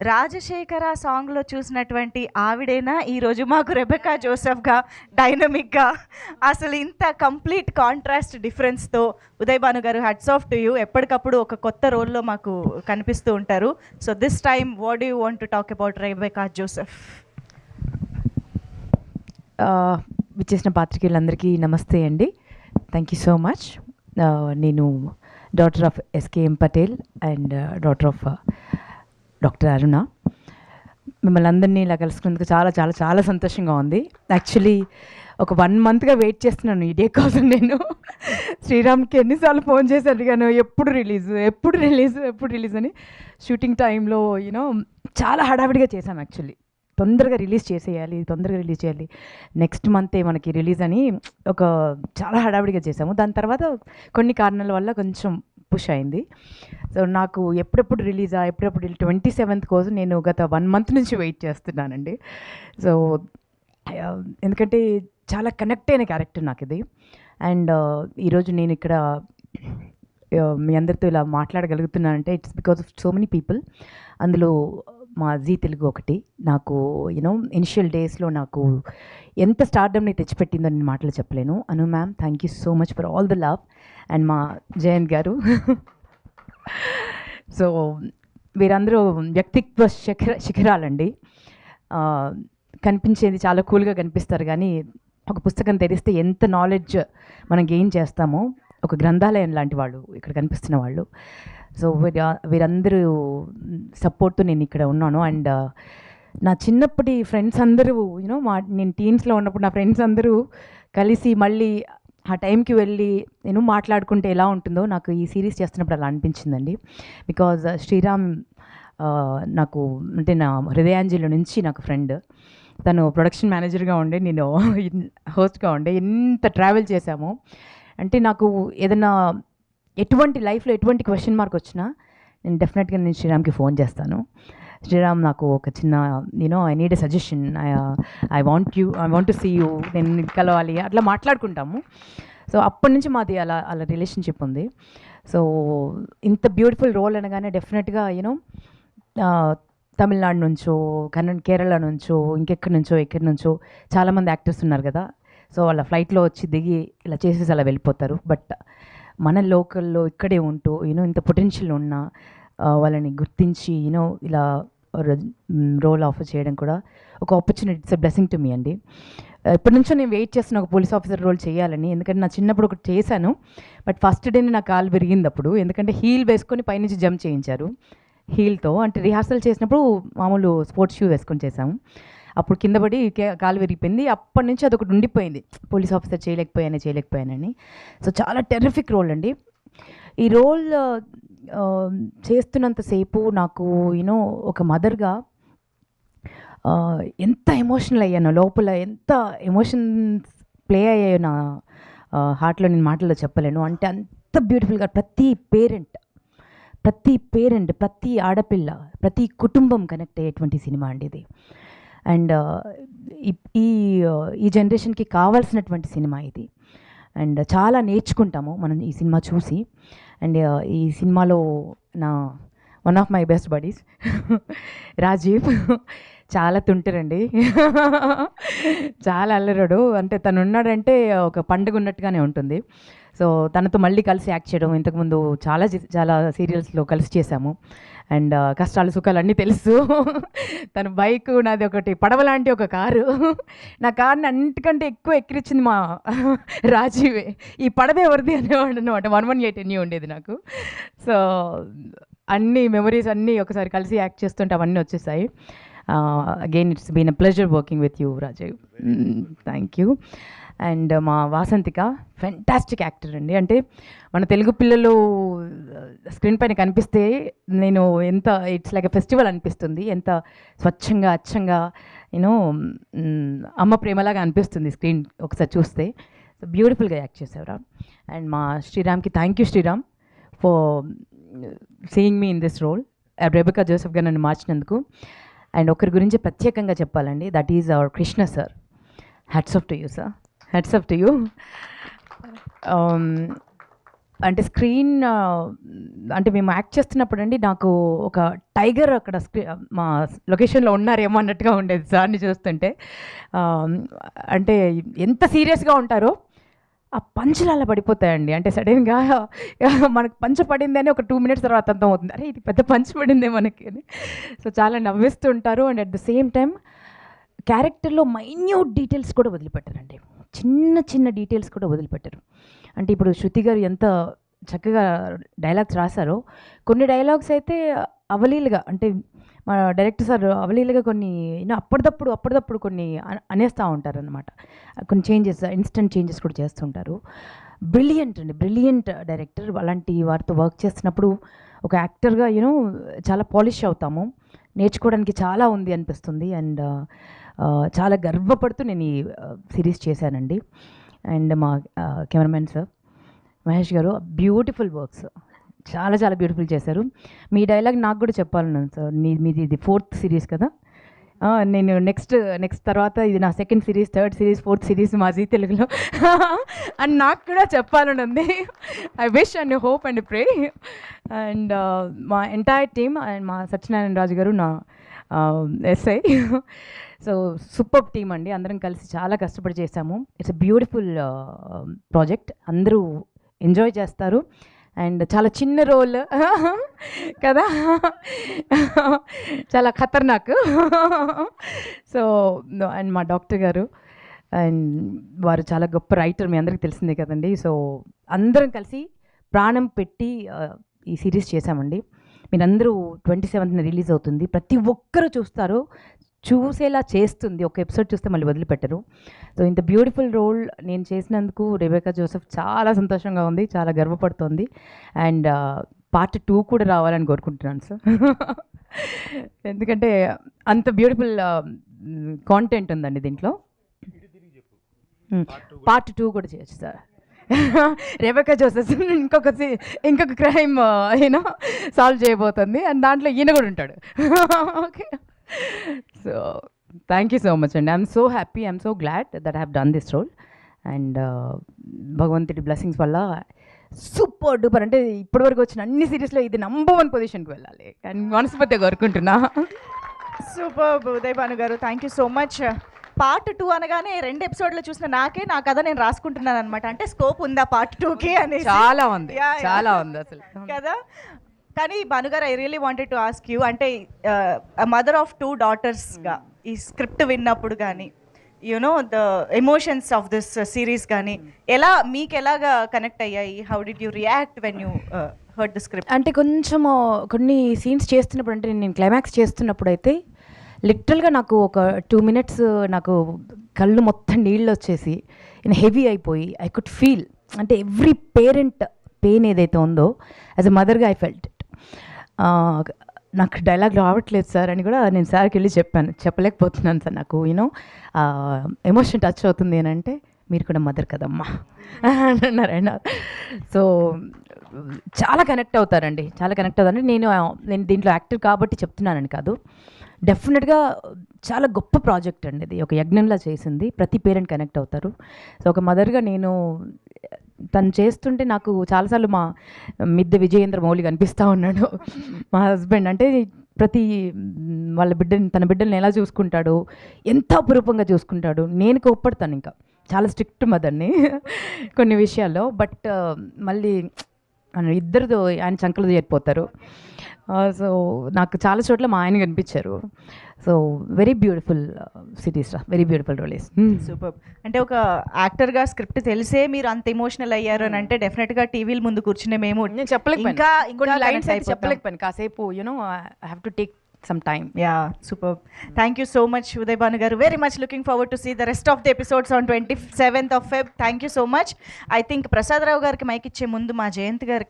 రాజశేఖర సాంగ్‌లో చూసినటువంటి ఆవిడేనా ఈరోజు మాకు రెబెకా జోసెఫ్‌గా, డైనమిక్‌గా అసలు ఇంత కంప్లీట్ కాంట్రాస్ట్ డిఫరెన్స్‌తో ఉదయ్ భాను గారు హ్యాట్స్ ఆఫ్ టు యూ. ఎప్పటికప్పుడు ఒక కొత్త రోల్‌లో మాకు కనిపిస్తూ ఉంటారు. So this time what do you want to talk about Rebecca Joseph? విచ్చేసిన పాత్రికేయులందరికీ నమస్తే అండి. Thank you so much. నేను daughter of SKM Patel and daughter of doctor Aruna. మిమ్మల్ని అందరినీ ఇలా కలుసుకున్నందుకు చాలా చాలా చాలా సంతోషంగా ఉంది. యాక్చువల్లీ ఒక 1 మంత్గా వెయిట్ చేస్తున్నాను ఈ డే కోసం. నేను శ్రీరామ్కి ఎన్నిసార్లు ఫోన్ చేసి అడిగాను, ఎప్పుడు రిలీజ్ అని. షూటింగ్ టైంలో చాలా హడావిడిగా చేశాం. యాక్చువల్లీ తొందరగా రిలీజ్ చేయాలి, నెక్స్ట్ మంతే మనకి రిలీజ్ అని చాలా హడావిడిగా చేసాము. దాని తర్వాత కొన్ని కారణాల వల్ల కొంచెం పుష్ అయింది. సో నాకు ఎప్పుడెప్పుడు 27th కోసం నేను గత 1 మంత్ నుంచి వెయిట్ చేస్తున్నానండి. సో ఎందుకంటే చాలా కనెక్ట్ అయిన క్యారెక్టర్ నాకు ఇది. అండ్ ఈరోజు నేను ఇక్కడ మీ అందరితో ఇలా మాట్లాడగలుగుతున్నానంటే it's because of so many people. అందులో మా జీ తెలుగు ఒకటి నాకు ఇనిషియల్ డేస్లో నాకు ఎంత స్టార్డమ్ని తెచ్చిపెట్టిందో నేను మాటలు చెప్పలేను. Anu ma'am, thank you so much for all the love. And మా జయంత్ గారు. సో వీరందరూ వ్యక్తిత్వ శిఖరాలండి. కనిపించేది చాలా కూల్గా కనిపిస్తారు, కానీ ఒక పుస్తకం తెరిస్తే ఎంత నాలెడ్జ్ మనం గెయిన్ చేస్తామో, ఒక గ్రంథాలయం లాంటి వాళ్ళు ఇక్కడ కనిపిస్తున్న వాళ్ళు. సో వీరందరూ సపోర్ట్తో నేను ఇక్కడ ఉన్నాను. అండ్ నా చిన్నప్పటి ఫ్రెండ్స్ అందరూ నేను టీన్స్లో ఉన్నప్పుడు నా ఫ్రెండ్స్ అందరూ కలిసి మళ్ళీ ఆ టైంకి వెళ్ళి మాట్లాడుకుంటే ఎలా ఉంటుందో నాకు ఈ సిరీస్ చేస్తున్నప్పుడు అలా అనిపించిందండి. బికాజ్ శ్రీరామ్ నాకు అంటే నా హృదయాంజలి నుంచి నాకు ఫ్రెండ్. తను ప్రొడక్షన్ మేనేజర్గా ఉండే, నేను హోస్ట్గా ఉండే. ఎంత ట్రావెల్ చేశామో అంటే నాకు ఏదైనా లైఫ్లో ఎటువంటి క్వశ్చన్ మార్క్ వచ్చినా నేను డెఫినెట్గా శ్రీరామ్కి ఫోన్ చేస్తాను. శ్రీరామ్ నాకు ఒక చిన్న I need a suggestion, I want to see you, నేను కలవాలి, అట్లా మాట్లాడుకుంటాము. సో అప్పటి నుంచి మాది అలా రిలేషన్షిప్ ఉంది. సో ఇంత బ్యూటిఫుల్ రోల్ అనగానే డెఫినెట్గా తమిళనాడు నుంచో కేరళ నుంచో ఎక్కడి నుంచో చాలామంది యాక్టర్స్ ఉన్నారు కదా. సో వాళ్ళ ఫ్లైట్లో వచ్చి దిగి ఇలా చేసేసి అలా వెళ్ళిపోతారు. బట్ మన లోకల్లో ఇక్కడే ఉంటూ ఇంత పొటెన్షియల్ ఉన్న వాళ్ళని గుర్తించి ఇలా రోల్ ఆఫర్ చేయడం కూడా ఒక opportunity. It's a blessing to me అండి. ఇప్పటి నుంచో నేను వెయిట్ చేస్తున్న ఒక పోలీస్ ఆఫీసర్ రోల్ చేయాలని. ఎందుకంటే నా చిన్నప్పుడు ఒకటి చేశాను, బట్ ఫస్ట్ డేనే నా కాలు విరిగింది అప్పుడు. ఎందుకంటే హీల్ వేసుకొని పైనుంచి జంప్ చేయించారు. హీల్తో అంటే రిహార్సల్ చేసినప్పుడు మామూలు స్పోర్ట్స్ షూ వేసుకొని చేసాము. అప్పుడు కింద పడి కాలు విరిగిపోయింది. అప్పటి నుంచి అదొకటి ఉండిపోయింది, పోలీస్ ఆఫీసర్ చేయలేకపోయానని. సో చాలా టెర్రిఫిక్ రోల్ అండి. ఈ రోల్ చేస్తున్నంతసేపు నాకు ఒక మదర్గా ఎంత ఎమోషనల్ అయ్యానో, లోపల ఎంత ఎమోషన్స్ ప్లే అయ్యాయో నా హార్ట్లో నేను మాటల్లో చెప్పలేను. అంటే అంత బ్యూటిఫుల్గా ప్రతి పేరెంట్, ప్రతి ఆడపిల్ల, ప్రతి కుటుంబం కనెక్ట్ అయ్యేటువంటి సినిమా అండి ఇది. అండ్ ఈ జనరేషన్కి కావాల్సినటువంటి సినిమా ఇది. అండ్ చాలా నేర్చుకుంటాము మనం ఈ సినిమా చూసి. అండ్ ఈ సినిమాలో నా one of my best buddies Rajeev చాలా తుంటారండి. చాలా అల్లరాడు. అంటే తను ఉన్నాడంటే ఒక పండుగ ఉన్నట్టుగానే ఉంటుంది. సో తనతో మళ్ళీ కలిసి యాక్ట్ చేయడం, ఇంతకుముందు చాలా సీరియల్స్లో కలిసి చేశాము. అండ్ కష్టాలు సుఖాలు అన్నీ తెలుసు. తన బైక్, నాది ఒకటి పడవ లాంటి ఒక కారు. నా కార్ని అన్నిటికంటే ఎక్కువ ఎక్కిరించింది మా రాజీవే. ఈ పడవ ఎవరిది అనేవాడు అనమాట. 118 ఎన్ని ఉండేది నాకు. సో అన్ని మెమరీస్ అన్నీ ఒకసారి కలిసి యాక్ట్ చేస్తుంటే అవన్నీ వచ్చేసాయి. Again it's been a pleasure working with you Rajeev. Thank you. And మా వాసంతిక ఫెంటాస్టిక్ యాక్టర్ అండి. అంటే మన తెలుగు పిల్లలు స్క్రీన్ పైన కనిపిస్తే నేను ఇట్స్ లైక్ ఎ ఫెస్టివల్ అనిపిస్తుంది. ఎంత స్వచ్ఛంగా అచ్చంగా అమ్మ ప్రేమలాగా అనిపిస్తుంది స్క్రీన్ ఒకసారి చూస్తే. సో బ్యూటిఫుల్గా యాక్ట్ చేసేవరా. అండ్ మా శ్రీరామ్కి thank you Sriram for seeing me in this role. Rebecca జోసెఫ్గా నన్ను మార్చినందుకు. అండ్ ఒకరి గురించి ప్రత్యేకంగా చెప్పాలండి, that is our Krishna sir. Hats off to you sir, hats off to you. అంటే స్క్రీన్ అంటే మేము యాక్ట్ చేస్తున్నప్పుడు అండి నాకు ఒక టైగర్ అక్కడ మా లొకేషన్లో ఉన్నారేమో అన్నట్టుగా ఉండేది సార్ని చూస్తుంటే. ఆ, అంటే ఎంత సీరియస్గా ఉంటారో ఆ పంచులు అలా పడిపోతాయండి. అంటే సడన్గా మనకు పంచ పడింది అని ఒక 2 minutes తర్వాత అర్థం అవుతుంది, అరే ఇది పెద్ద పంచ్ పడిందే మనకి అని. సో చాలా నవ్విస్తుంటారు. And at the same time క్యారెక్టర్లో మైన్యూట్ డీటెయిల్స్ కూడా వదిలిపెట్టారండి. చిన్న చిన్న డీటెయిల్స్ కూడా వదిలిపెట్టారు. అంటే ఇప్పుడు శృతి గారు ఎంత చక్కగా డైలాగ్స్ రాశారో, కొన్ని డైలాగ్స్ అయితే అవలీలుగా, అంటే మా డైరెక్టర్ సార్ అవలీలుగా కొన్ని అప్పటిదప్పుడు కొన్ని అనేస్తూ ఉంటారనమాట. కొన్ని చేంజెస్, ఇన్స్టెంట్ చేంజెస్ కూడా చేస్తుంటారు. బ్రిలియంట్ అండి, బ్రిలియంట్ డైరెక్టర్. అలాంటి వారితో వర్క్ చేస్తున్నప్పుడు ఒక యాక్టర్గా చాలా పాలిష్ అవుతాము. నేర్చుకోవడానికి చాలా ఉంది అనిపిస్తుంది. అండ్ చాలా గర్వపడుతూ నేను ఈ సిరీస్ చేశానండి. అండ్ మా కెమెరామెన్ సార్ మహేష్ గారు బ్యూటిఫుల్ వర్క్స్, చాలా చాలా బ్యూటిఫుల్ చేశారు. మీ డైలాగ్ నాకు కూడా చెప్పాలన్నాను సార్. మీది ఇది 4th సిరీస్ కదా. నేను నెక్స్ట్ తర్వాత ఇది నా 2nd series, 3rd series, 4th series మా జీ తెలుగులో అని నాకు కూడా చెప్పాలని ఉంది. I wish and hope and pray. And మా ఎంటైర్ టీమ్ అండ్ మా సత్యనారాయణ రాజు గారు నా ఎస్ఐ. సో సూపర్ టీమ్ అండి, అందరం కలిసి చాలా కష్టపడి చేశాము. ఇట్స్ ఎ బ్యూటిఫుల్ ప్రాజెక్ట్, అందరూ ఎంజాయ్ చేస్తారు. అండ్ చాలా చిన్న రోల్ కదా, చాలా ఖతర్నాక్. సో అండ్ మా డాక్టర్ గారు, అండ్ వారు చాలా గొప్ప రైటర్, మీ అందరికీ తెలిసిందే కదండి. సో అందరం కలిసి ప్రాణం పెట్టి ఈ సిరీస్ చేశామండి. మీరందరూ 27th రిలీజ్ అవుతుంది. ప్రతి ఒక్కరూ చూస్తారు, చూసేలా చేస్తుంది. ఒక ఎపిసోడ్ చూస్తే మళ్ళీ వదిలిపెట్టరు. సో ఇంత బ్యూటిఫుల్ రోల్ నేను చేసినందుకు రెబెకా జోసెఫ్ చాలా సంతోషంగా ఉంది, చాలా గర్వపడుతోంది. అండ్ Part 2 కూడా రావాలని కోరుకుంటున్నాను సార్. ఎందుకంటే అంత బ్యూటిఫుల్ కాంటెంట్ ఉందండి దీంట్లో. Part 2 కూడా చేయొచ్చు సార్. రెబెకా జోసెఫ్ ఇంకొక క్రైమ్ సాల్వ్ చేయబోతుంది, అండ్ దాంట్లో ఈయన కూడా ఉంటాడు. Okay, so thank you so much అండి. I'm so happy, I'm so glad that I have done this role. And భగవంతుడి బ్లెస్సింగ్స్ వల్ల సూపర్ డూపర్, అంటే ఇప్పటివరకు వచ్చిన అన్ని సిరీస్లో ఇది నంబర్ 1 పొజిషన్కి వెళ్ళాలి అండ్ మనస్ఫూర్తిగా కోరుకుంటున్నా. సూపర్ ఉదయ్ భాను గారు, thank you so much. Part 2 అనగానే 2 ఎపిసోడ్లు చూసిన నా కథ నేను రాసుకుంటున్నాను అనమాట. అంటే స్కోప్ ఉందా Part 2కి అని. చాలా ఉంది, చాలా ఉంది అసలు కదా. కానీ భానుగారు, I really wanted to ask you, అంటే మదర్ ఆఫ్ 2 daughtersగా ఈ స్క్రిప్ట్ విన్నప్పుడు కానీ the emotions of this series కానీ మీకు ఎలాగా కనెక్ట్ అయ్యాయి? How did you react when you heard the script? అంటే కొంచెం కొన్ని సీన్స్ చేస్తున్నప్పుడు, అంటే నేను క్లైమాక్స్ చేస్తున్నప్పుడు అయితే లిటరల్గా నాకు ఒక 2 minutes నాకు కళ్ళు మొత్తం నీళ్ళు వచ్చేసి హెవీ అయిపోయి ఐ కుడ్ ఫీల్, అంటే ఎవ్రీ పేరెంట్ పెయిన్ ఏదైతే ఉందో యాజ్ ఎ మదర్గా ఐ ఫెల్ట్ ఇట్. నాకు డైలాగ్ రావట్లేదు సార్ అని కూడా నేను సార్కి వెళ్ళి చెప్పాను, చెప్పలేకపోతున్నాను సార్, నాకు ఎమోషన్ టచ్ అవుతుంది అని అంటే, మీరు కూడా మదర్ కదమ్మా అన్నారు ఆయన. సో చాలా కనెక్ట్ అవుతారండి, చాలా కనెక్ట్ అవుతారండి. నేను దీంట్లో యాక్టర్ కాబట్టి చెప్తున్నానని కాదు, డెఫినెట్గా చాలా గొప్ప ప్రాజెక్ట్ అండి ఇది, ఒక యజ్ఞంలా చేసింది. ప్రతి పేరెంట్ కనెక్ట్ అవుతారు. సో ఒక మదర్గా నేను తను చేస్తుంటే నాకు చాలాసార్లు మా మిద్దె విజయేంద్ర మౌలి కనిపిస్తూ ఉన్నాడు, మా హస్బెండ్. అంటే ప్రతి తన బిడ్డల్ని ఎలా చూసుకుంటాడు, ఎంత అపురూపంగా చూసుకుంటాడు. నేను కోప్పడతాను, ఇంకా చాలా స్ట్రిక్ట్ మదర్ని కొన్ని విషయాల్లో. బట్ మళ్ళీ ఇద్దరితో ఆయన చంకలు చేరిపోతారు. సో నాకు చాలా చోట్ల మా ఆయన కనిపించారు. సో వెరీ బ్యూటిఫుల్ సిరీస్ రా, వెరీ బ్యూటిఫుల్ రోలీస్. సూపర్. అంటే ఒక యాక్టర్గా స్క్రిప్ట్ తెలిసే మీరు అంత ఎమోషనల్ అయ్యారు అని అంటే డెఫినెట్గా టీవీల ముందు కూర్చునే మేము నేను చెప్పలేకపోయాను కాసేపు, I have to take some time. Yeah, super. Thank you so much, Uday Bhanu garu. Very much looking forward to see the rest of the episodes on 27th of Feb. Thank you so much. I think Prasad Rao gariki mic iche mundu ma Jayanth gariki